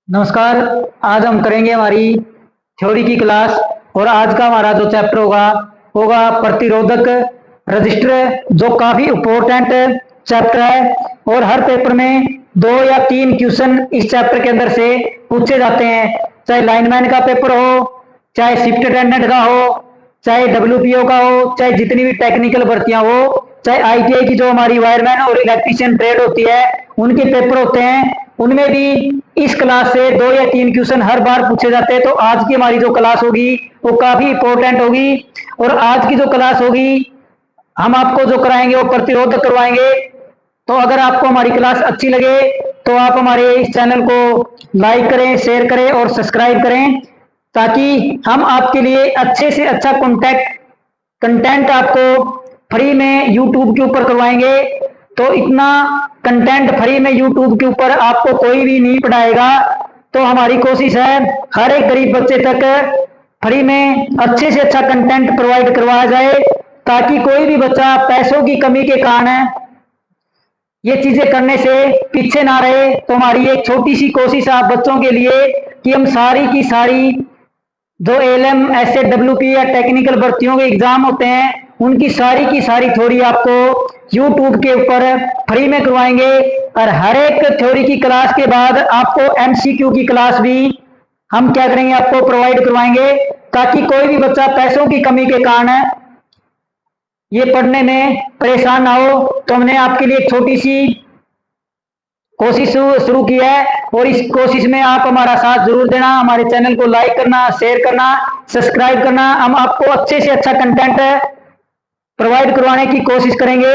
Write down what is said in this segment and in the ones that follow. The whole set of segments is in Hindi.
नमस्कार। आज हम करेंगे हमारी थ्योरी की क्लास। और आज का हमारा जो चैप्टर होगा होगा प्रतिरोधक रजिस्टर, जो काफी इम्पोर्टेंट चैप्टर है। और हर पेपर में 2 या 3 क्वेश्चन इस चैप्टर के अंदर से पूछे जाते हैं, चाहे लाइनमैन का पेपर हो, चाहे शिफ्ट अटेंडेंट का हो, चाहे डब्ल्यूपीओ का हो, चाहे जितनी भी टेक्निकल भर्तियां हो, चाहे आईटीआई की जो हमारी वायरमैन और इलेक्ट्रीशियन ट्रेड होती है उनके पेपर होते हैं, उनमें भी इस क्लास से 2 या 3 क्वेश्चन हर बार पूछे जाते हैं। तो आज की हमारी जो क्लास होगी वो काफी इंपॉर्टेंट होगी। और आज की जो क्लास होगी हम आपको जो कराएंगे वो प्रतिरोधक करवाएंगे। तो अगर आपको हमारी क्लास अच्छी लगे तो आप हमारे इस चैनल को लाइक करें, शेयर करें और सब्सक्राइब करें, ताकि हम आपके लिए अच्छे से अच्छा कंटेंट आपको फ्री में यूट्यूब के ऊपर करवाएंगे। तो इतना कंटेंट फ्री में यूट्यूब के ऊपर आपको कोई भी नहीं पढ़ाएगा। तो हमारी कोशिश है हर एक गरीब बच्चे तक फ्री में अच्छे से अच्छा कंटेंट प्रोवाइड करवाया जाए, ताकि कोई भी बच्चा पैसों की कमी के कारण ये चीजें करने से पीछे ना रहे। तो हमारी एक छोटी सी कोशिश है आप बच्चों के लिए कि हम सारी की सारी जो एलएम एसए डब्ल्यूपी या टेक्निकल भर्तियों के एग्जाम होते हैं उनकी सारी की सारी थ्योरी आपको यूट्यूब के ऊपर फ्री में करवाएंगे। और हर एक थ्योरी की क्लास के बाद आपको एमसीक्यू की क्लास भी हम क्या करेंगे, आपको प्रोवाइड करवाएंगे, ताकि कोई भी बच्चा पैसों की कमी के कारण ये पढ़ने में परेशान ना हो। तो हमने आपके लिए एक छोटी सी कोशिश शुरू की है, और इस कोशिश में आप हमारा साथ जरूर देना। हमारे चैनल को लाइक करना, शेयर करना, सब्सक्राइब करना। हम आपको अच्छे से अच्छा कंटेंट प्रोवाइड करवाने की कोशिश करेंगे।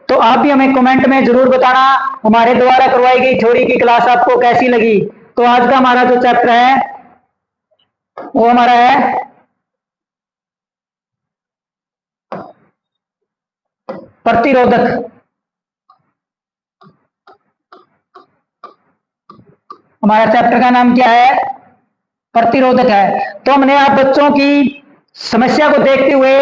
तो आप भी हमें कमेंट में जरूर बताना हमारे द्वारा करवाई गई थ्योरी की क्लास आपको कैसी लगी। तो आज का हमारा जो चैप्टर है वो हमारा है प्रतिरोधक। हमारा चैप्टर का नाम क्या है? प्रतिरोधक है। तो हमने आप बच्चों की समस्या को देखते हुए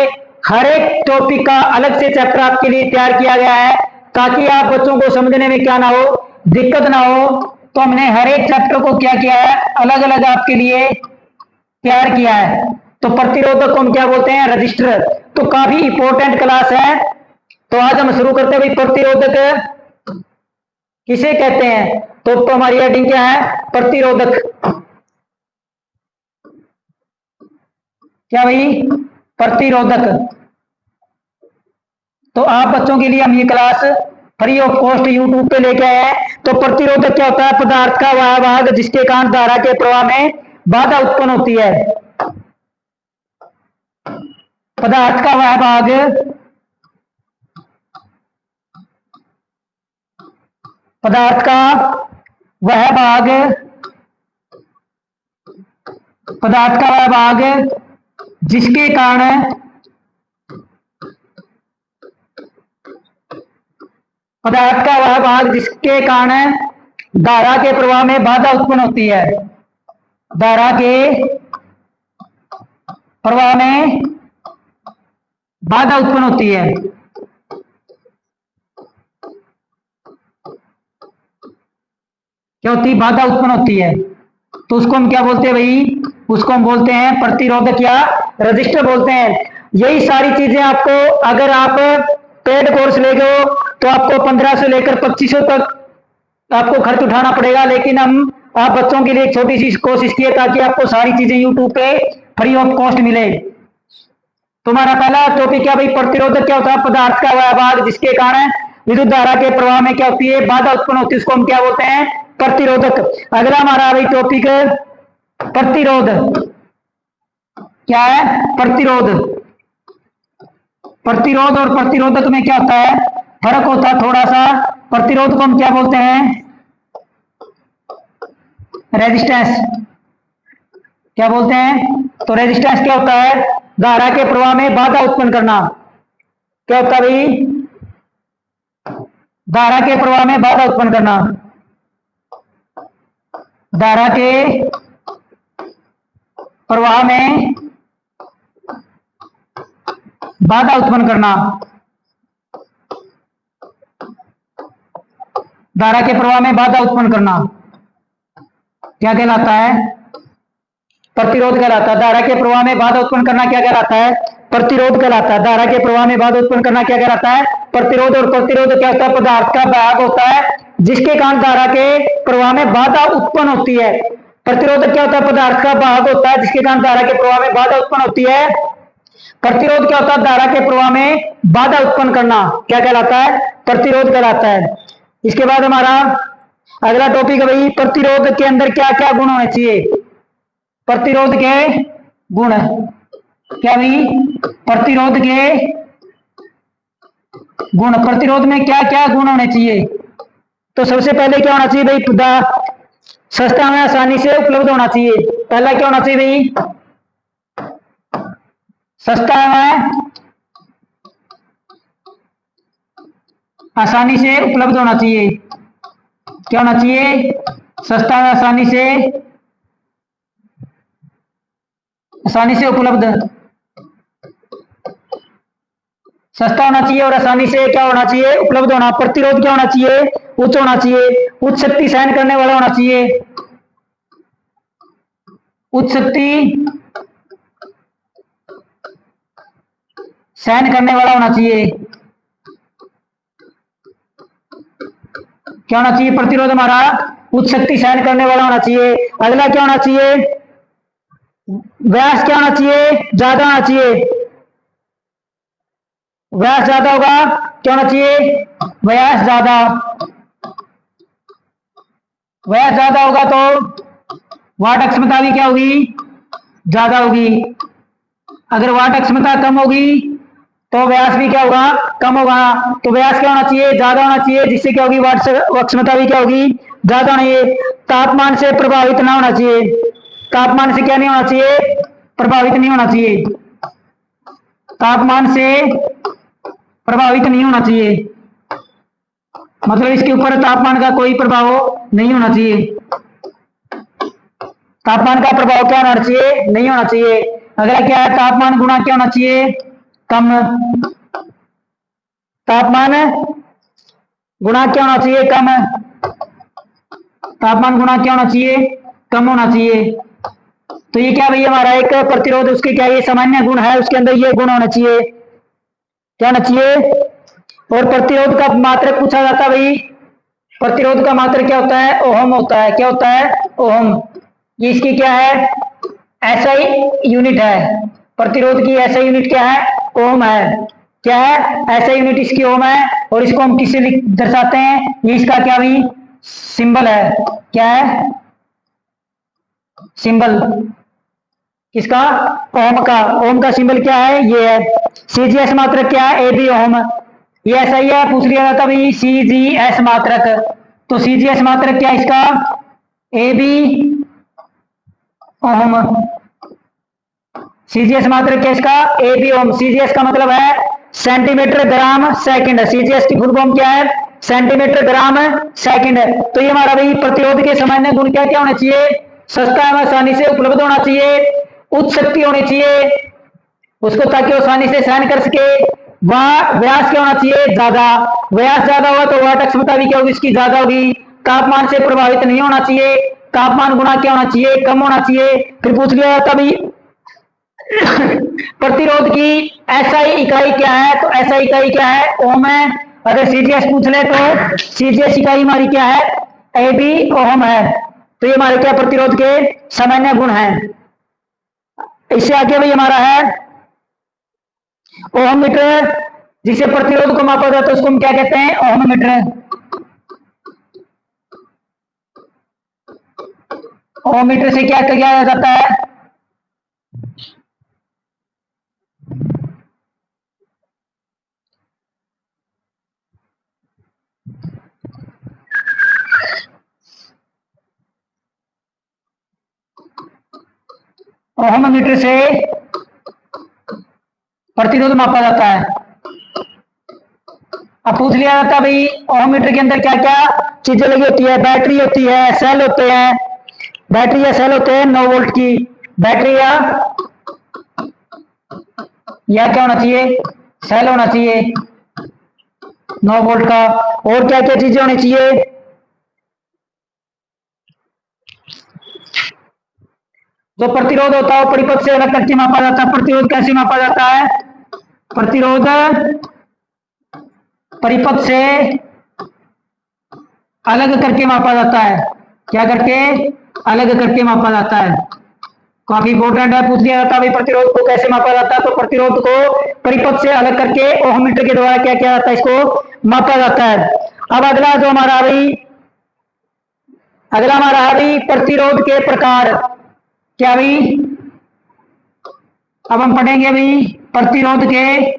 हर एक टॉपिक का अलग से चैप्टर आपके लिए तैयार किया गया है, ताकि आप बच्चों को समझने में क्या ना हो, दिक्कत ना हो। तो हमने हर एक चैप्टर को क्या किया है, अलग अलग आपके लिए तैयार किया है। तो प्रतिरोधक को हम क्या बोलते हैं? रजिस्टर। तो काफी इंपॉर्टेंट क्लास है। तो आज हम शुरू करते हैं भाई, प्रतिरोधक किसे कहते हैं? तो हमारी हेडिंग क्या है? प्रतिरोधक। क्या भाई? प्रतिरोधक। तो आप बच्चों के लिए हम ये class free of cost YouTube पे लेके आए हैं। तो प्रतिरोधक क्या होता है? पदार्थ का वह भाग जिसके कारण धारा के प्रवाह में बाधा उत्पन्न होती है। पदार्थ का वह भाग, पदार्थ का वह भाग, पदार्थ का वह भाग जिसके कारण, पदार्थ का वह भाग जिसके कारण धारा के प्रवाह में बाधा उत्पन्न होती है। धारा के प्रवाह में बाधा उत्पन्न होती है। क्या होती है? बाधा उत्पन्न होती है। तो उसको हम क्या बोलते हैं भाई? उसको हम बोलते हैं प्रतिरोधक या रजिस्टर बोलते हैं। यही सारी चीजें आपको, अगर आप पेड कोर्स लेगे हो तो आपको 15 से लेकर 2500 तक आपको खर्च उठाना पड़ेगा। लेकिन हम आप बच्चों के लिए एक छोटी सी कोशिश की है, ताकि आपको सारी चीजें यूट्यूब पे फ्री ऑफ कॉस्ट मिले। तुम्हारा पहला टॉपिक क्या भाई? प्रतिरोधक क्या होता है? पदार्थ का वह भाग जिसके कारण विद्युत धारा के प्रवाह में क्या होती है? बाधा उत्पन्न होती है। उसको हम क्या बोलते हैं? प्रतिरोधक। अगला हमारा भाई टॉपिक प्रतिरोध। क्या है? प्रतिरोध। प्रतिरोध और प्रतिरोधक में क्या होता है? फर्क होता है थोड़ा सा। प्रतिरोध को हम क्या बोलते हैं? रेजिस्टेंस। क्या बोलते हैं? तो रेजिस्टेंस क्या होता है? धारा के प्रवाह में बाधा उत्पन्न करना। क्या होता है भाई? धारा के प्रवाह में बाधा उत्पन्न करना। धारा के प्रवाह में बाधा उत्पन्न करना। धारा के प्रवाह में बाधा उत्पन्न करना। क्या कहलाता है? प्रतिरोध कहलाता है। धारा के प्रवाह में बाधा उत्पन्न करना क्या कहलाता है? प्रतिरोध कहलाता है। धारा के प्रवाह में बाधा उत्पन्न करना क्या कहलाता है? प्रतिरोध। और प्रतिरोध क्या होता है? पदार्थ का भाग होता है जिसके कारण धारा के प्रवाह में बाधा उत्पन्न होती है। प्रतिरोध क्या होता है? पदार्थ का भाग होता है जिसके कारण धारा के प्रवाह में बाधा उत्पन्न होती है। प्रतिरोध क्या होता है? धारा के प्रवाह में बाधा उत्पन्न करना क्या कहलाता है? प्रतिरोध कहलाता है। इसके बाद हमारा अगला टॉपिक है भाई, प्रतिरोध के अंदर क्या क्या गुण होने चाहिए? प्रतिरोध के गुण क्या भाई? प्रतिरोध के गुण, प्रतिरोध में क्या क्या गुण होने चाहिए? तो सबसे पहले क्या होना चाहिए भाई? पदार्थ सस्ता में आसानी से उपलब्ध होना चाहिए। पहला क्या होना चाहिए भाई? सस्ता में आसानी से उपलब्ध होना चाहिए। क्या होना चाहिए? सस्ता में आसानी से उपलब्ध, सस्ता होना चाहिए और आसानी से क्या होना चाहिए? उपलब्ध होना। प्रतिरोध क्या होना चाहिए? उच्च होना चाहिए, उच्च शक्ति सहन करने वाला होना चाहिए। उच्च शक्ति सहन करने वाला होना चाहिए। क्या होना चाहिए? प्रतिरोध हमारा उच्च शक्ति सहन करने वाला होना चाहिए। अगला क्या होना चाहिए? व्यास क्या होना चाहिए? ज्यादा होना चाहिए। व्यास ज्यादा होगा, क्या होना चाहिए? व्यास ज्यादा। व्यास ज्यादा होगा तो वाट क्षमता भी क्या होगी? ज्यादा होगी। अगर वाट क्षमता कम होगी तो व्यास भी क्या होगा? कम होगा। तो व्यास क्या होना चाहिए? ज्यादा होना चाहिए, जिससे क्या होगी? वाट क्षमता भी क्या होगी? ज्यादा होनी है। तापमान से प्रभावित ना होना चाहिए। तापमान से क्या नहीं होना चाहिए? प्रभावित नहीं होना चाहिए। तापमान से प्रभावित नहीं होना चाहिए, मतलब इसके ऊपर तापमान का कोई प्रभाव नहीं होना चाहिए। तापमान का प्रभाव क्या होना चाहिए? नहीं होना चाहिए। अगला क्या है? तापमान गुणा क्या होना चाहिए? कम। तापमान गुणा क्या होना चाहिए? कम। तापमान गुणा क्या होना चाहिए? कम होना चाहिए। तो ये क्या भैया? हमारा एक प्रतिरोध, उसके क्या ये सामान्य गुण है, उसके अंदर ये गुण होना चाहिए। क्या होना चाहिए? और प्रतिरोध का मात्रक पूछा जाता है भाई। प्रतिरोध का मात्रक क्या होता है? ओम होता है। क्या होता है? ओम। ये इसकी क्या है? एसआई यूनिट है। प्रतिरोध की एसआई यूनिट क्या है? ओम है। क्या है? एसआई यूनिट इसकी ओम है। और इसको हम किससे दर्शाते हैं? ये इसका क्या भी सिंबल है? क्या है? सिंबल किसका? ओम का। ओम का सिंबल क्या है? ये है। सीजीएस मात्रक क्या है? ए बी ओम। ये ऐसा ही है, पूछ लिया जाता भाई सीजीएस मात्रक। तो सीजीएस मात्रक क्या है इसका? A B Om. सीजीएस मात्रक क्या इसका? A B Om. सीजीएस का मतलब है सेंटीमीटर ग्राम सेकंड। सीजीएस की फुल फॉर्म क्या है? Centimetre gram second. तो ये हमारा भाई प्रतिरोध के सामान्य गुण क्या क्या होने चाहिए? सस्ता एवं आसानी से उपलब्ध होना चाहिए, उच्च शक्ति होनी चाहिए उसको, ताकि आसानी से सहन कर सके। वह व्यास क्या होना चाहिए? ज्यादा। व्यास ज्यादा होगा तो वाट क्षमता भी क्या होगी? इसकी ज्यादा होगी। तापमान से प्रभावित नहीं होना चाहिए। तापमान गुणा क्या होना चाहिए? कम होना चाहिए। फिर पूछ लिया जाता भाई प्रतिरोध की एसआई इकाई क्या है? तो एसआई इकाई क्या है? ओम है। अगर सीजीएस पूछ ले तो सीजीएस इकाई हमारी क्या है? ए बी ओम है। तो ये हमारे क्या प्रतिरोध के सामान्य गुण हैं। इससे आगे भाई हमारा है ओम मीटर, जिसे प्रतिरोध को मापा जाता है उसको हम क्या कहते हैं? ओम मीटर। ओम मीटर से क्या किया जाता है? ओम मीटर से प्रतिरोध मापा जाता है। अब पूछ लिया जाता है भाई ओम मीटर के अंदर क्या क्या चीजें लगी होती है? बैटरी होती है, सेल होते हैं, बैटरी या सेल होते हैं 9 वोल्ट की बैटरी या क्या होना चाहिए? सेल होना चाहिए 9 वोल्ट का। और क्या क्या चीजें होनी चाहिए? जो प्रतिरोध होता है वो परिपथ से अलग करके मापा जाता है। प्रतिरोध कैसे मापा जाता है? प्रतिरोध परिपथ से अलग करके मापा जाता है। क्या करके? अलग करके मापा जाता है। काफी इंपॉर्टेंट है, पूछ लिया जाता है भाई प्रतिरोध को कैसे मापा जाता है। तो प्रतिरोध को परिपथ से अलग करके ओम मीटर के द्वारा क्या किया जाता है? इसको मापा जाता है। अब अगला जो हमारा भाई प्रतिरोध के प्रकार। क्या भाई? अब हम पढ़ेंगे भाई प्रतिरोध के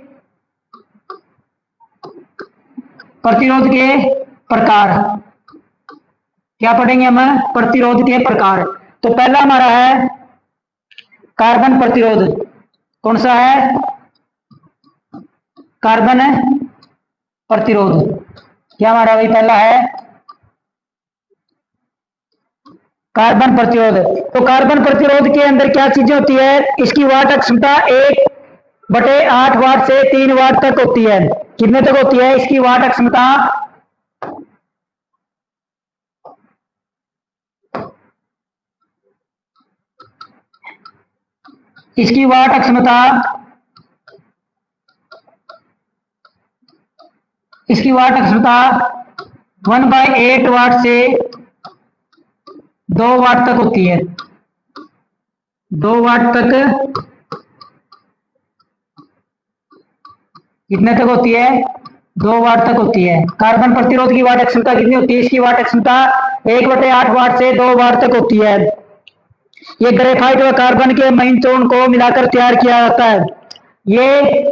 प्रकार। क्या पढ़ेंगे हम? प्रतिरोध के प्रकार। तो पहला हमारा है कार्बन प्रतिरोध। कौन सा है? कार्बन प्रतिरोध। क्या हमारा भाई पहला है? कार्बन प्रतिरोध। तो कार्बन प्रतिरोध के अंदर क्या चीजें होती है? इसकी वाट क्षमता 1/8 वाट से 3 वाट तक होती है। कितने तक होती है इसकी वाट क्षमता? इसकी वाट क्षमता 1/8 वाट से 2 वाट तक होती है। 2 वाट तक कितने तक होती है? 2 वाट तक होती है। कार्बन प्रतिरोध की वाट क्षमता कितनी होती है? इसकी वाट क्षमता 1/8 वाट से 2 वाट तक होती है। ये ग्रेफाइट व कार्बन के महीन चूर्ण को मिलाकर तैयार किया जाता है। ये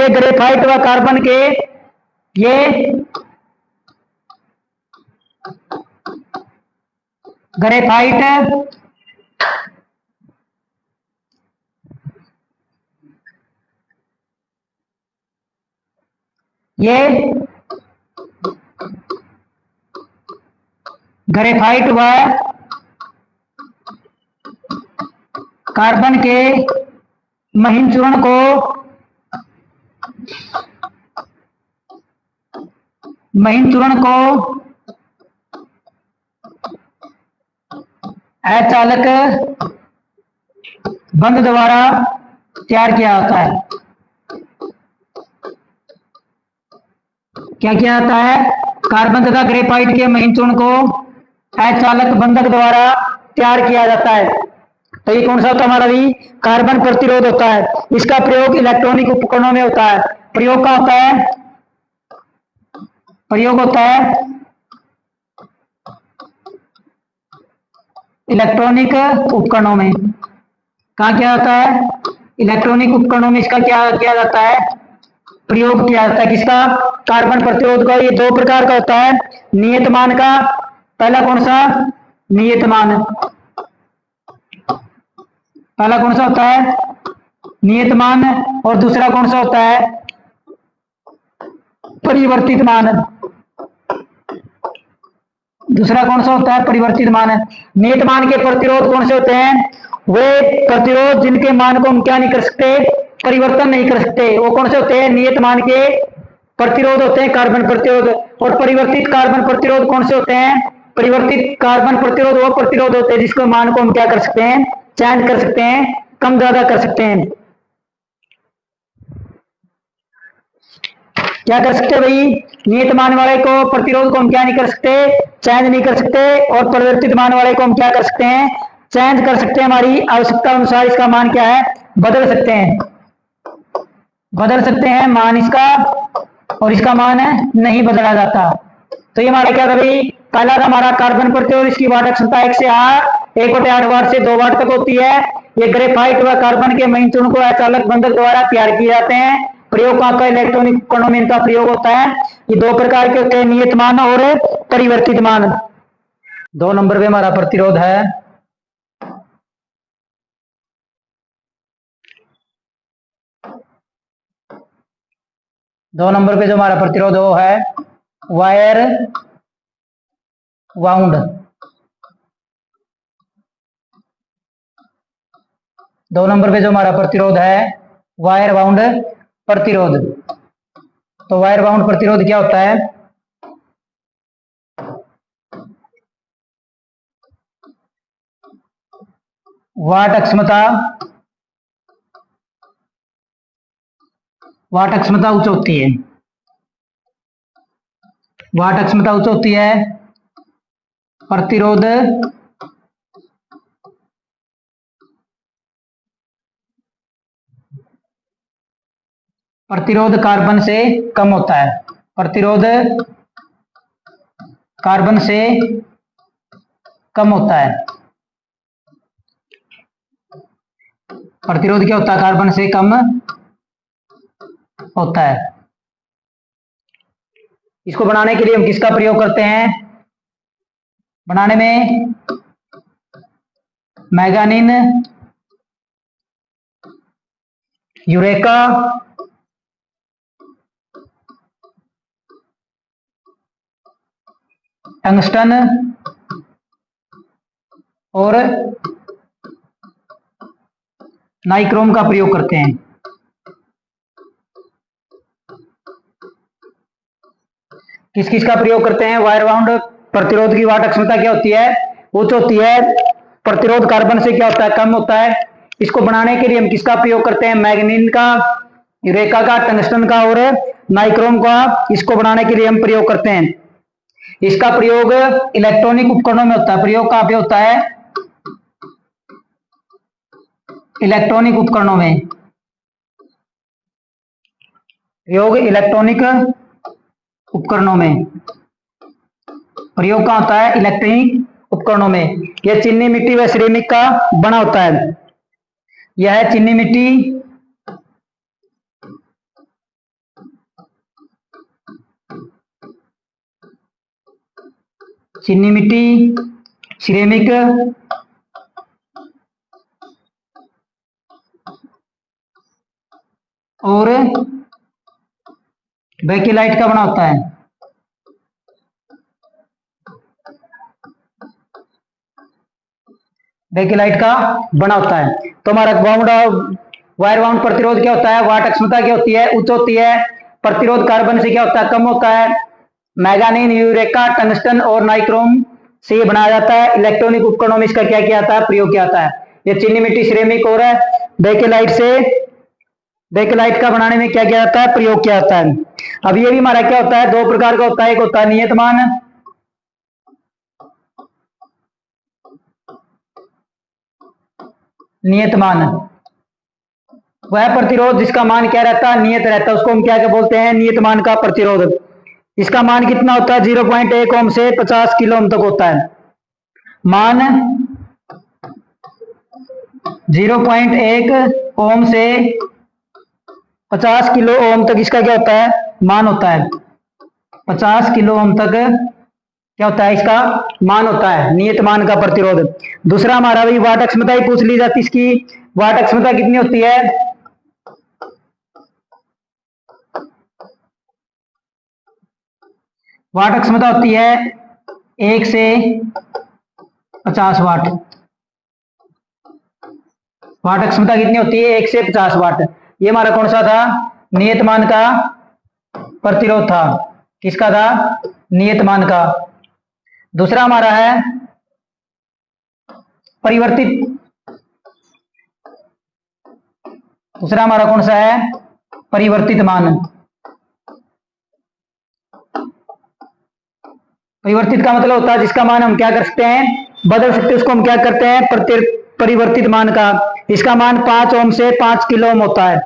ग्रेफाइट व कार्बन के ये ग्रेफाइट ये ग्रेफाइट व कार्बन के महीन चूर्ण को अचालक बंध द्वारा तैयार किया जाता है। क्या किया जाता है? कार्बन तथा ग्रेफाइट के महीन चूर्ण को अचालक बंधक द्वारा तैयार किया जाता है। तो ये कौन सा होता है हमारा भी? कार्बन प्रतिरोध होता है। इसका प्रयोग इलेक्ट्रॉनिक उपकरणों में होता है। प्रयोग का होता है? प्रयोग होता है इलेक्ट्रॉनिक उपकरणों में। कहाँ किया जाता है? इलेक्ट्रॉनिक उपकरणों में इसका क्या किया जाता है? प्रयोग किया जाता है। किसका? कार्बन प्रतिरोध का। ये 2 प्रकार का होता है। नियतमान का। पहला कौन सा? नियतमान। पहला कौन सा होता है? नियतमान। और दूसरा कौन सा होता है? परिवर्तित मान। दूसरा कौन सा होता है? परिवर्तित मान। नियतमान के प्रतिरोध कौन से होते हैं? वे प्रतिरोध जिनके मान को हम क्या नहीं कर सकते? परिवर्तन नहीं कर सकते। वो कौन से होते हैं? नियतमान के प्रतिरोध होते हैं कार्बन प्रतिरोध। और परिवर्तित कार्बन प्रतिरोध कौन से होते हैं? परिवर्तित कार्बन प्रतिरोध वो प्रतिरोध होते हैं जिसके मान को हम क्या कर सकते हैं? चेंज कर सकते हैं, कम ज्यादा कर सकते हैं। क्या कर सकते भाई? नियत मान वाले को प्रतिरोध को हम क्या नहीं कर सकते? चेंज नहीं कर सकते। और परिवर्तित मान वाले को हम क्या कर सकते हैं? चेंज कर सकते हैं। हमारी आवश्यकता अनुसार इसका मान क्या है? बदल सकते हैं। बदल सकते हैं मान इसका, और इसका मान नहीं बदला जाता। तो ये हमारा क्या था भाई? पहला था हमारा कार्बन प्रतिरोध। इसकी वाट क्षमता 1/8 वाट से 2 वाट तक होती है। ये ग्रेफाइट व कार्बन के महीन चूर्ण को अचालक बंधक द्वारा तैयार किए जाते हैं। प्रयोग का इलेक्ट्रॉनिक उपकरणों में इनका प्रयोग होता है। ये 2 प्रकार के होते हैं, नियत मान और परिवर्तित मान। 2 नंबर पे हमारा प्रतिरोध है दो नंबर पे जो हमारा प्रतिरोध वो है वायर वाउंड। 2 नंबर पे जो हमारा प्रतिरोध है वायर बाउंड प्रतिरोध। तो वायर बाउंड प्रतिरोध क्या होता है? वाट अक्षमता उच्च होती है। वाट अक्षमता उच्च होती है। प्रतिरोध कार्बन से कम होता है। प्रतिरोध कार्बन से कम होता है। प्रतिरोध क्या होता है? कार्बन से कम होता है। इसको बनाने के लिए हम किसका प्रयोग करते हैं? बनाने में मैंगानीन, यूरेका, टंगस्टन और नाइक्रोम का प्रयोग करते हैं। किस किस का प्रयोग करते हैं? वायर बाउंड प्रतिरोध की वाट अक्षमता क्या होती है? उच्च होती है। प्रतिरोध कार्बन से क्या होता है? कम होता है। इसको बनाने के लिए हम किसका प्रयोग करते हैं? मैग्नीन का, यूरेका का, टंगस्टन का और नाइक्रोम का। इसको बनाने के लिए हम प्रयोग करते हैं। इसका प्रयोग इलेक्ट्रॉनिक उपकरणों में होता है। प्रयोग कहां पे होता है? इलेक्ट्रॉनिक उपकरणों में। प्रयोग इलेक्ट्रॉनिक उपकरणों में। प्रयोग कहां होता है? इलेक्ट्रॉनिक उपकरणों में। यह चीनी मिट्टी व सिरेमिक का बना होता है। यह है चीनी मिट्टी, सिरेमिक और बेकेलाइट का बना होता है। बेकेलाइट का बना होता है। तो हमारा वायर बाउंड प्रतिरोध क्या होता है? वाट अक्षमता क्या होती है? उच्च होती है। प्रतिरोध कार्बन से क्या होता है? कम होता है। मैंगानीन, यूरेका, टंगस्टन और नाइक्रोम से ये बनाया जाता है। इलेक्ट्रॉनिक उपकरणों में इसका क्या किया जाता है? प्रयोग किया जाता है। ये चीनी मिट्टी, सिरेमिक और बेकेलाइट का बनाने में क्या किया जाता है? प्रयोग किया जाता है। अब ये भी हमारा क्या होता है? दो प्रकार का होता है। एक होता है नियतमान, वह प्रतिरोध जिसका मान क्या रहता है? नियत रहता है। उसको हम क्या क्या बोलते हैं? नियतमान का प्रतिरोध। इसका मान कितना होता है? 0.1 ओम से 50 किलो ओम तक होता है। मान 0.1 ओम से 50 किलो ओम तक इसका क्या होता है? मान होता है। 50 किलो ओम तक क्या होता है? इसका मान होता है, नियत मान का प्रतिरोध। दूसरा हमारा भी वाट अक्षमता ही पूछ ली जाती। इसकी वाट अक्षमता कितनी होती है? वाट अक्षमता होती है 1 से 50 वाट। वाट अक्षमता कितनी होती है? 1 से 50 वाट। ये हमारा कौन सा था? नियतमान का प्रतिरोध था। किसका था? नियतमान का। दूसरा हमारा है परिवर्तित। दूसरा हमारा कौन सा है? परिवर्तित मान। परिवर्तित का मतलब होता है जिसका मान हम क्या कर सकते हैं? बदल सकते हैं। उसको हम क्या करते हैं? परिवर्तित मान का। इसका मान 5 ओम से 5 किलो ओम होता है।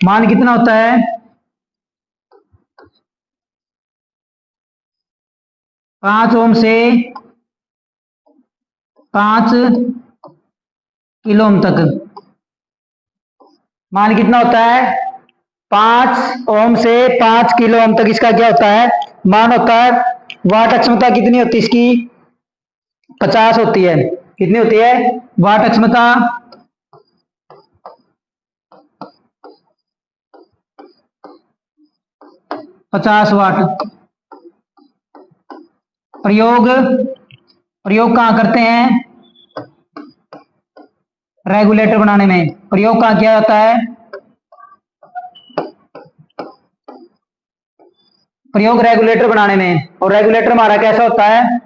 मान कितना होता है? 5 ओम से 5 किलो ओम तक मान कितना होता है? 5 ओम से 5 किलो ओम तक इसका क्या होता है? मान होता है। वाट अक्षमता कितनी होती है इसकी? 50 होती है। कितनी होती है? वाट अक्षमता 50 वाट। प्रयोग कहां करते हैं? रेगुलेटर बनाने में। प्रयोग कहां किया जाता है? प्रयोग रेगुलेटर बनाने में। और रेगुलेटर हमारा कैसा होता है?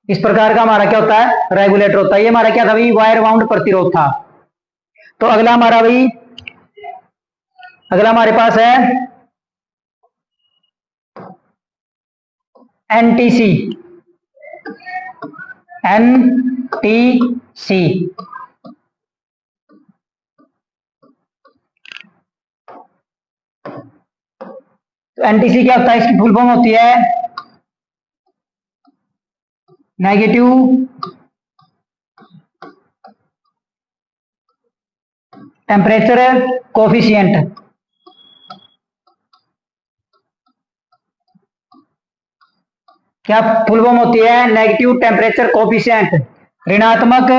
इस प्रकार का हमारा क्या होता है, रेगुलेटर होता है। ये हमारा क्या था भाई, वायर बाउंड प्रतिरोध था। तो अगला हमारा भाई, अगला हमारे पास है एनटीसी। एनटीसी तो एनटीसी क्या होता है, इसकी फुल फॉर्म होती है नेगेटिव टेम्परेचर कोफिशिएंट। क्या फुल फॉर्म होती है, नेगेटिव टेम्परेचर कोफिशिएंट, ऋणात्मक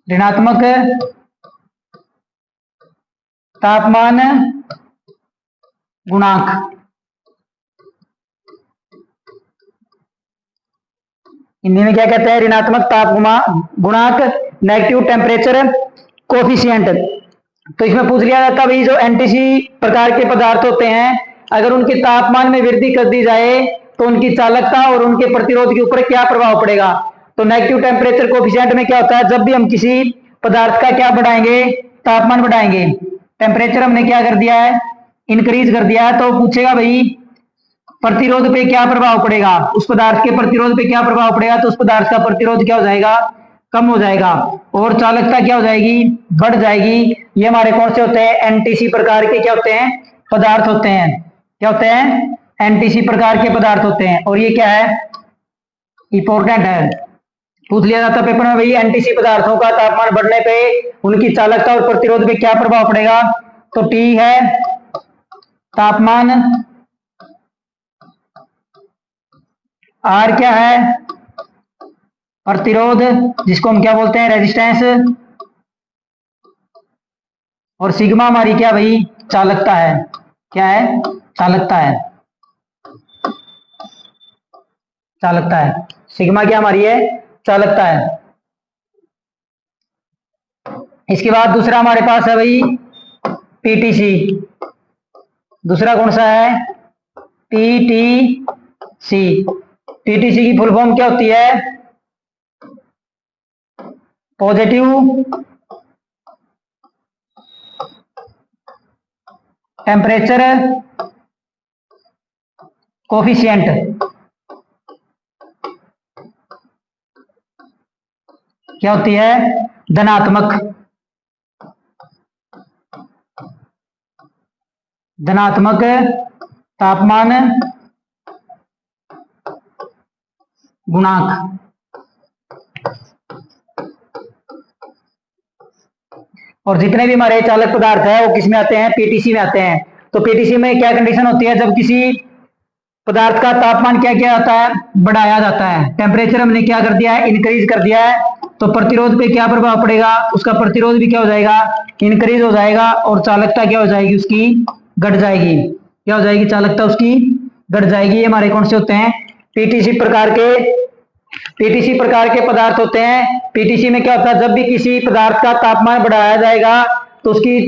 ऋणात्मक तापमान गुणांक। हिंदी में क्या कहते हैं, ऋणात्मक ताप गुणांक, नेगेटिव टेम्परेचर कोफिशिएंट। तो इसमें पूछ लिया जाता भाई, जो एनटीसी प्रकार के पदार्थ होते हैं, अगर उनके तापमान में वृद्धि कर दी जाए तो उनकी चालकता और उनके प्रतिरोध के ऊपर क्या प्रभाव पड़ेगा। तो नेगेटिव टेम्परेचर कोफिशिएंट में क्या होता है, जब भी हम किसी पदार्थ का क्या बढ़ाएंगे, तापमान बढ़ाएंगे, टेम्परेचर हमने क्या कर दिया है, इंक्रीज कर दिया है, तो पूछेगा भाई प्रतिरोध पे क्या प्रभाव पड़ेगा, उस पदार्थ के प्रतिरोध पे क्या प्रभाव पड़ेगा। तो उस पदार्थ का प्रतिरोध क्या हो जाएगा, कम हो जाएगा, और चालकता क्या हो जाएगी, बढ़ जाएगी। ये हमारे कौन से होते हैं, एनटीसी प्रकार के क्या होते हैं, पदार्थ होते हैं। क्या होते हैं, एनटीसी प्रकार के पदार्थ होते हैं। और ये क्या है, इंपॉर्टेंट है, पूछ लिया जाता पेपर में भाई, एनटीसी पदार्थों का तापमान बढ़ने पे उनकी चालकता और प्रतिरोध पे क्या प्रभाव पड़ेगा। तो टी है तापमान, आर क्या है, प्रतिरोध जिसको हम क्या बोलते हैं, रेजिस्टेंस, और सिग्मा हमारी क्या भाई, चालकता है। क्या है, चालकता है, चालकता है। सिग्मा क्या हमारी है, चालकता है। इसके बाद दूसरा हमारे पास है भाई पीटीसी। दूसरा कौन सा है, पीटीसी। पीटीसी की फुल फॉर्म क्या होती है, पॉजिटिव टेम्परेचर कोफिशिएंट। क्या होती है, धनात्मक, धनात्मक तापमान गुणांक। और जितने भी हमारे चालक पदार्थ है वो किस में आते हैं, पीटीसी में आते हैं। तो पीटीसी में क्या कंडीशन होती है, जब किसी पदार्थ का तापमान क्या किया जाता है, बढ़ाया जाता है, टेम्परेचर हमने क्या कर दिया है, इंक्रीज कर दिया है, तो प्रतिरोध पे क्या प्रभाव पड़ेगा, उसका प्रतिरोध भी क्या हो जाएगा, इंक्रीज हो जाएगा, और चालकता क्या हो जाएगी, उसकी घट जाएगी। क्या हो जाएगी, चालकता उसकी घट जाएगी। ये हमारे कौन से होते हैं, पीटीसी प्रकार के, पीटीसी प्रकार के पदार्थ होते हैं। पीटीसी में क्या होता है, जब भी किसी पदार्थ का तापमान बढ़ाया जाएगा तो उसकी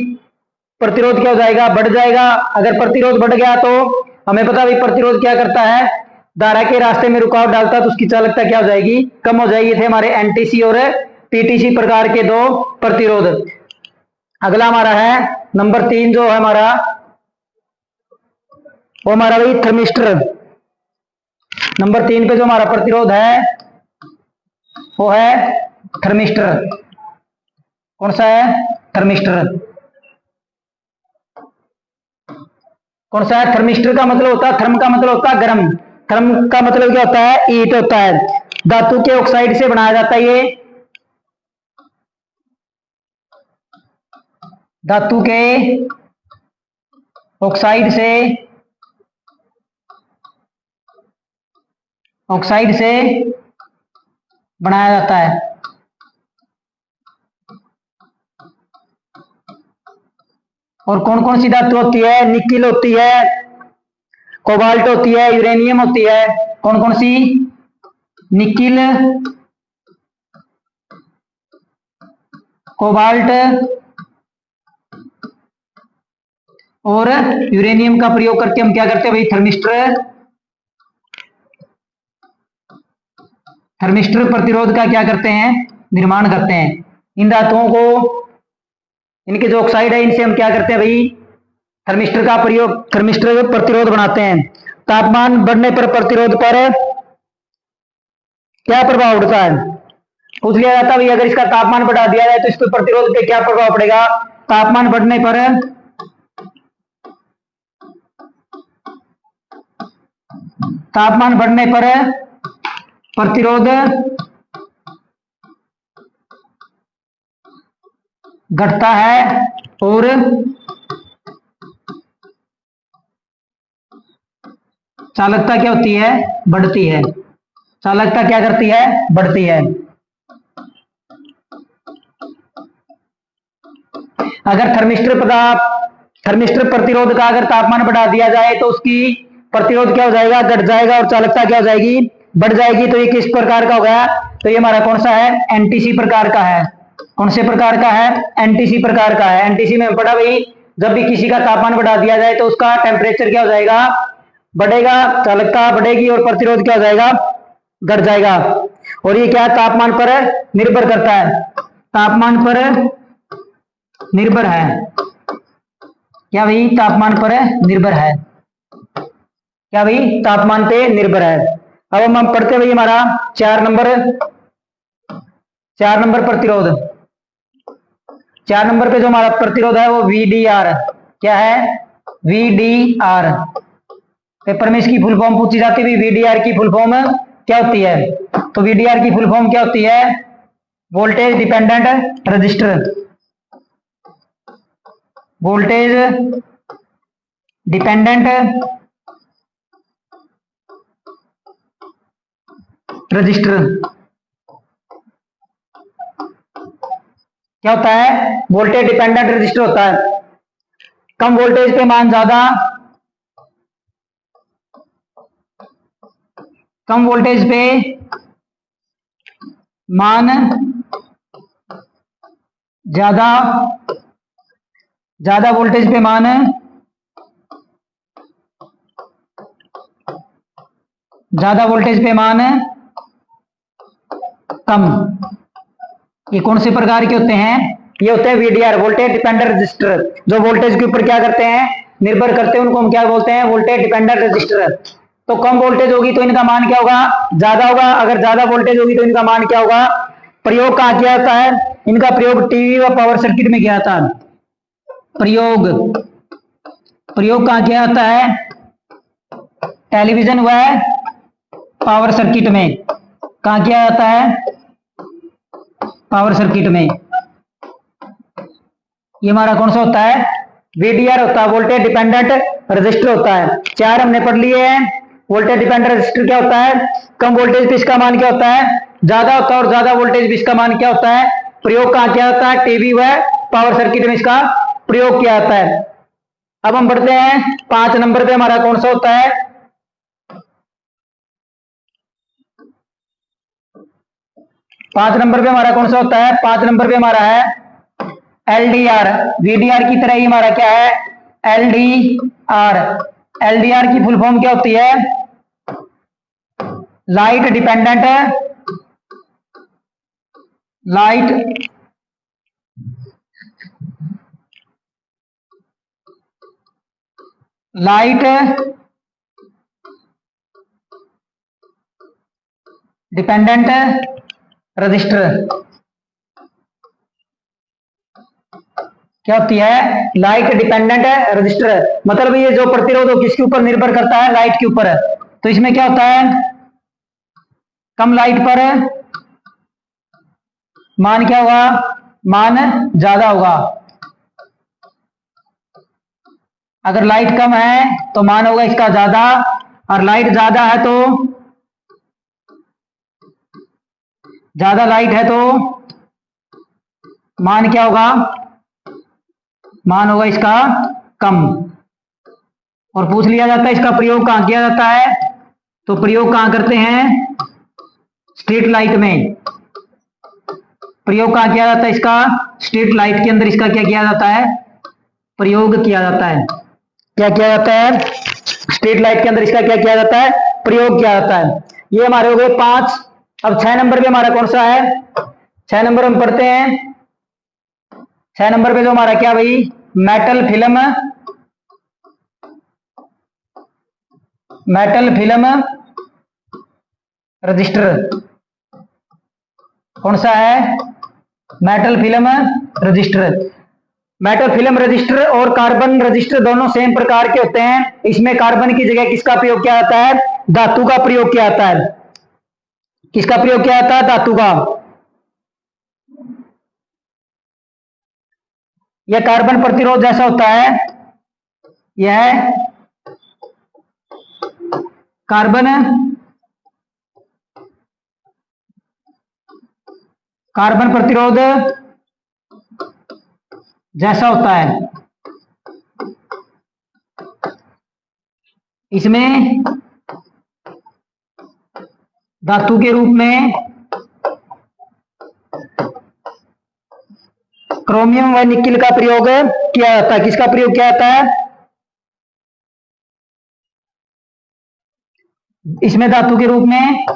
प्रतिरोध क्या हो जाएगा, बढ़ जाएगा। अगर प्रतिरोध बढ़ गया तो हमें पता भी प्रतिरोध क्या करता है, धारा के रास्ते में रुकावट डालता है, तो उसकी चालकता क्या हो जाएगी, कम हो जाएगी। थे हमारे एनटीसी और पीटीसी प्रकार के दो प्रतिरोध। अगला हमारा है नंबर 3, जो है हमारा वो हमारा भाई थर्मिस्टर। नंबर 3 पे जो हमारा प्रतिरोध है वो है थर्मिस्टर। कौन सा है, थर्मिस्टर। कौन सा है, थर्मिस्टर का मतलब होता है, थर्म का मतलब होता है गर्म, थर्म का मतलब क्या होता है, हीट होता है। धातु के ऑक्साइड से बनाया जाता है ये, धातु के ऑक्साइड से, ऑक्साइड से बनाया जाता है। और कौन कौन सी धातु होती है, निकिल होती है, कोबाल्ट होती है, यूरेनियम होती है। कौन कौन सी, निकिल, कोबाल्ट, और यूरेनियम का प्रयोग करके हम क्या करते हैं भाई, थर्मिस्टर प्रतिरोध का क्या करते हैं, निर्माण करते हैं। इन धातुओं को, इनके जो ऑक्साइड है, इनसे हम क्या करते हैं भाई, थर्मिस्टर का प्रयोग, थर्मिस्टर प्रतिरोध बनाते हैं। तापमान बढ़ने पर प्रतिरोध पर क्या प्रभाव उठता है, पूछ लिया जाता है भाई, अगर इसका तापमान बढ़ा दिया जाए तो इस पर प्रतिरोध पे क्या प्रभाव पड़ेगा। तापमान बढ़ने पर प्रतिरोध घटता है और चालकता क्या होती है, बढ़ती है। चालकता क्या करती है, बढ़ती है। अगर थर्मिस्टर प्रतिरोध का अगर तापमान बढ़ा दिया जाए तो उसकी प्रतिरोध क्या हो जाएगा, घट जाएगा, और चालकता क्या हो जाएगी, बढ़ जाएगी। तो ये किस प्रकार का हो गया, तो ये हमारा कौन सा है, एनटीसी प्रकार का है। कौन से प्रकार का है, एनटीसी प्रकार का है। एनटीसी में पढ़ा भाई, जब भी किसी का तापमान बढ़ा दिया जाए तो उसका टेम्परेचर क्या हो जाएगा, बढ़ेगा, चालकता बढ़ेगी और प्रतिरोध क्या हो जाएगा, घट जाएगा। और ये क्या तापमान पर निर्भर करता है, तापमान पर निर्भर है। क्या भाई, तापमान पर निर्भर है। क्या भाई, तापमान पे निर्भर है। अब हम पढ़ते भाई हमारा 4 नंबर प्रतिरोध। 4 नंबर पे जो हमारा प्रतिरोध है वो वीडीआर, क्या है, वीडीआर। पेपर में इसकी फुल फॉर्म पूछी जाती है, वीडीआर की फुल फॉर्म क्या होती है, तो वीडीआर की फुल फॉर्म क्या होती है, voltage dependent register. Voltage dependent register क्या होता है, वोल्टेज डिपेंडेंट रजिस्टर होता है। कम वोल्टेज पे मान ज्यादा, कम वोल्टेज पे मान ज्यादा, ज्यादा वोल्टेज पे मान ज्यादा वोल्टेज पे मान कम। ये कौन से प्रकार के होते हैं, ये होते हैं वीडीआर, वोल्टेज डिपेंडेंट रजिस्टर। जो वोल्टेज के ऊपर क्या करते हैं, निर्भर करते हैं, उनको हम क्या बोलते हैं, वोल्टेज डिपेंडेंट रजिस्टर। तो कम वोल्टेज होगी तो इनका मान क्या होगा, ज्यादा होगा। अगर ज्यादा वोल्टेज होगी तो इनका मान क्या होगा। प्रयोग कहां किया जाता है, इनका प्रयोग टीवी व पावर सर्किट में किया जाता है। प्रयोग कहां किया जाता है, टेलीविजन व पावर सर्किट में। कहां किया जाता है, पावर सर्किट में। ये हमारा कौन सा होता है, वीडीआर होता है, वोल्टेज डिपेंडेंट रजिस्टर होता है। 4 हमने पढ़ लिए हैं। वोल्टेज डिपेंडेंट रजिस्टर क्या होता है, कम वोल्टेज पे इसका मान क्या होता है, ज्यादा होता है, और ज्यादा वोल्टेज पे इसका मान क्या होता है। प्रयोग कहां किया जाता है, टीवी व पावर सर्किट में इसका प्रयोग किया जाता है। अब हम बढ़ते हैं 5 नंबर पे, हमारा कौन सा होता है, 5 नंबर पे हमारा कौन सा होता है, 5 नंबर पे हमारा है एलडीआर। वीडीआर की तरह ही हमारा क्या है, एलडीआर। एलडीआर की फुल फॉर्म क्या होती है, लाइट डिपेंडेंट रजिस्टर। क्या होती है, लाइट डिपेंडेंट रजिस्टर। मतलब ये जो प्रतिरोध हो किसके ऊपर निर्भर करता है, लाइट के ऊपर। तो इसमें क्या होता है, कम लाइट पर मान क्या होगा, मान ज्यादा होगा। अगर लाइट कम है तो मान होगा इसका ज्यादा, और लाइट ज्यादा है तो, ज्यादा लाइट है तो मान क्या होगा, मान होगा इसका कम। और पूछ लिया जाता है इसका प्रयोग कहां किया जाता है, तो प्रयोग कहां करते हैं, स्ट्रीट लाइट में। प्रयोग कहां किया जाता है इसका, स्ट्रीट लाइट के अंदर इसका क्या किया जाता है, प्रयोग किया जाता है। क्या किया जाता है, स्ट्रीट लाइट के अंदर इसका क्या किया जाता है, प्रयोग किया जाता है। ये हमारे हो गए 5। अब 6 नंबर पे हमारा कौन सा है, 6 नंबर हम पढ़ते हैं। 6 नंबर पे जो हमारा क्या भाई, metal film, metal film register. कौन सा है, metal film register. Metal film register और कार्बन रजिस्टर दोनों सेम प्रकार के होते हैं। इसमें कार्बन की जगह किसका प्रयोग किया जाता है, धातु का प्रयोग किया जाता है। किसका प्रयोग किया जाता है, धातु का। यह कार्बन प्रतिरोध जैसा होता है, यह कार्बन कार्बन प्रतिरोध जैसा होता है। इसमें धातु के रूप में क्रोमियम व निकिल का प्रयोग किया जाता है। किसका प्रयोग किया जाता है, इसमें धातु के रूप में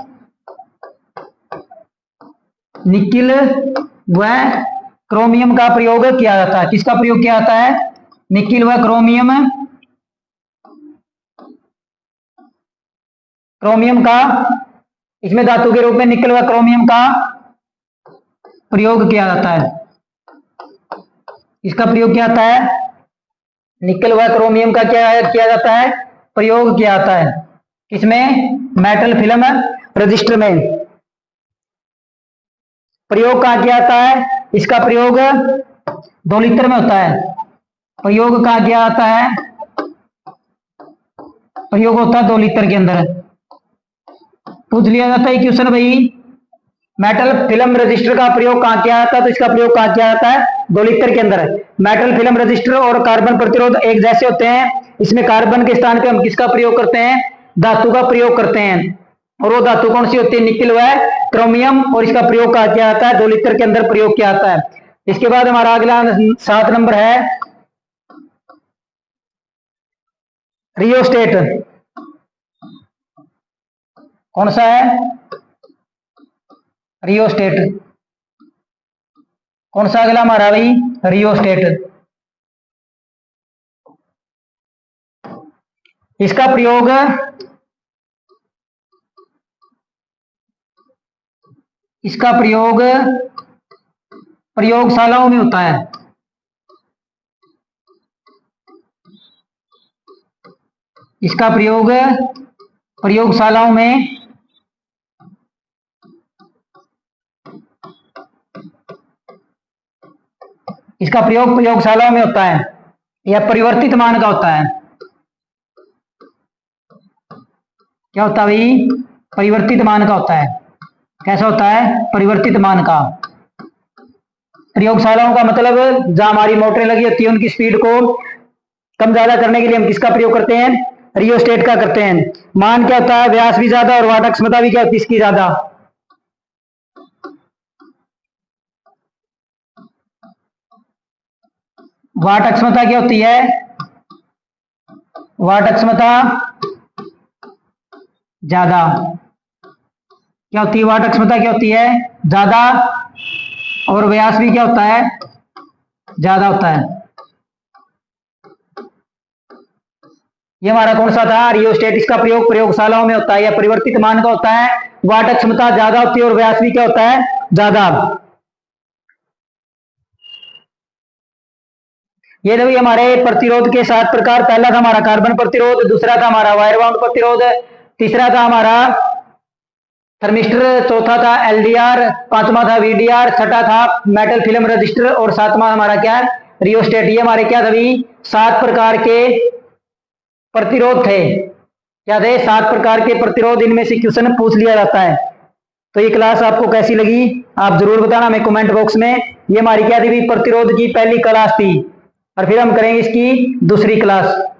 निकिल व क्रोमियम का प्रयोग किया जाता है। किसका प्रयोग किया जाता है, निकिल व क्रोमियम, क्रोमियम का, इसमें धातु के रूप में निकिल व क्रोमियम का प्रयोग किया जाता है। इसका प्रयोग किया जाता है, निकिल व क्रोमियम का क्या किया जाता है, प्रयोग किया जाता है। किसमें, मेटल फिल्म रजिस्टर में। प्रयोग कहां किया जाता है, इसका प्रयोग 2 लीटर में होता है। प्रयोग कहां किया जाता है, प्रयोग होता है 2 लीटर के अंदर। पूछ लिया जाता है क्वेश्चन भाई, मेटल फिल्म रजिस्टर का प्रयोग कहां किया जाता है, तो इसका प्रयोग कहां किया जाता है, 2 लीटर के अंदर। मेटल फिल्म रजिस्टर और कार्बन प्रतिरोध एक जैसे होते हैं। इसमें कार्बन के स्थान पे हम किसका प्रयोग करते हैं, धातु का प्रयोग करते हैं। और वो धातु कौन सी होती है, निकिल व क्रोमियम। और इसका प्रयोग कहां किया जाता है, 2 लीटर के अंदर प्रयोग किया जाता है। इसके बाद हमारा अगला 7 नंबर है रियोस्टेट। कौन सा है, रियोस्टेट। कौन सा अगला हमारा भाई, रियोस्टेट। इसका प्रयोग प्रयोगशालाओं में होता है। इसका प्रयोग प्रयोगशालाओं में इसका प्रयोग प्रयोगशालाओं में होता है। यह परिवर्तित मान का होता है। क्या होता है भाई, परिवर्तित मान का होता है। कैसा होता है, परिवर्तित मान का। प्रयोगशालाओं का मतलब जहां हमारी मोटरें लगी होती है उनकी स्पीड को कम ज्यादा करने के लिए हम किसका प्रयोग करते हैं, रियोस्टेट का करते हैं। मान क्या होता है, व्यास भी ज्यादा और वाटक क्षमता भी क्या होती है इसकी ज्यादा। वाटक क्षमता क्या होती है, वाटक क्षमता ज्यादा। क्या होती है, वाटक क्षमता क्या होती है, ज्यादा। और व्यास भी क्या होता है, ज्यादा होता है। ये हमारा कौन सा था, रियोस्टेट। इसका प्रयोग प्रयोगशालाओं में होता है। यह परिवर्तित मान का होता है। वाटक क्षमता ज्यादा होती है और व्यास भी क्या होता है, ज्यादा। ये देखिए हमारे प्रतिरोध के 7 प्रकार। पहला था हमारा कार्बन प्रतिरोध, दूसरा था हमारा वायर बाउंड प्रतिरोध, तीसरा था हमारा थर्मिस्टर, चौथा था एलडीआर, पांचवा था वीडीआर, छठा था मेटल फिल्म रजिस्टर और सातवां हमारा क्या है, रियोस्टेट। ये हमारे क्या थे, 7 प्रकार के प्रतिरोध थे। क्या थे, 7 प्रकार के प्रतिरोध। इनमें से क्वेश्चन पूछ लिया जाता है। तो ये क्लास आपको कैसी लगी आप जरूर बताना हमें कमेंट बॉक्स में। ये हमारी क्या थी, प्रतिरोध की पहली क्लास थी और फिर हम करेंगे इसकी दूसरी क्लास।